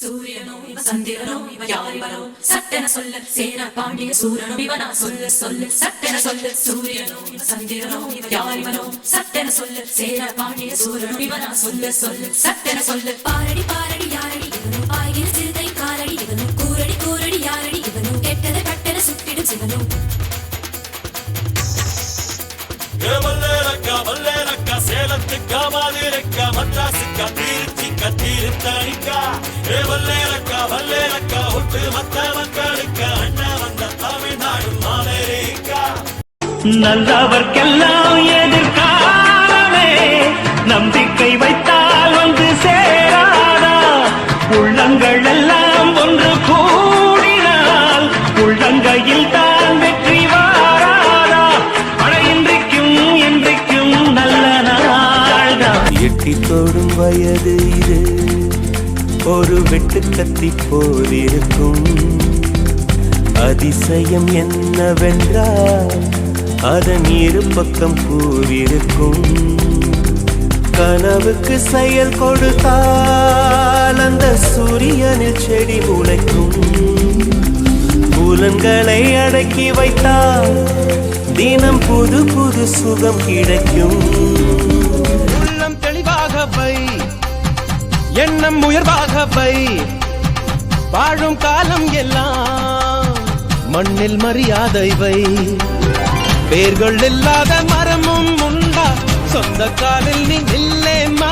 சூரியனோ இவ சந்திரனோ இவ யாரிவனோ சட்டென சொல்ல சேன பாண்டிய சூரனோ இவனா சொல்ல சொல்ல சட்டென சொல்ல சூரியனோ இவ சந்திரனோ இவ யாரிவனோ சட்டென சொல்ல சேன பாண்டிய சூரனோ இவனா சொல்ல சொல்ல சட்டென சொல்ல பாரடி பாரடி யாரடி இவனோ பாய்கிற சிறுதை காரடி இவனோ கூரடி கூரடி யாரடி இவனோ கெட்டதை பட்டென சுட்டிடும் சிவனோ வல்லேலக்கா சேலத்துக்கா மாதிரக்கா மദ്രാസുக்கா திருச்சிக்கா திருத்தணிக்கா வல்லேலக்கா ஒட்டு மத்த மக்களுக்கா அண்ணா வந்த தமிழ்நாடு மாவேரிக்கா நல்லவர்க்கெல்லாம் எதிர்காலமே நம்பிக்கை வைத்தால் வந்து சேராதா உள்ளங்கள் எல்லாம் ஒன்று கூடினால் உள்ளங்கையில் தான் வெற்றி வாராதா இன்றைக்கும் என்றைக்கும் நல்ல நாள்தான் எட்டி தொடும் வயது இது ஒரு வெட்டு கத்தி போலிருக்கும் அதிசயம் என்னவென்றால் அதன் இரு பக்கம் கூறியிருக்கும் கனவுக்கு செயல் கொடுத்தால் அந்த சூரியனில் செடி முளைக்கும் புலன்களை அடக்கி வைத்தால் தினம் புது புது சுகம் கிடைக்கும் உள்ளம் தெளிவாக வை எண்ணம் உயர்வாக வை வாழும் காலம் எல்லாம் மண்ணில் மரியாதை வை வேர்கள் இல்லாத மரமும் உண்டா சொந்த காலில் நீ நில்லேம்மா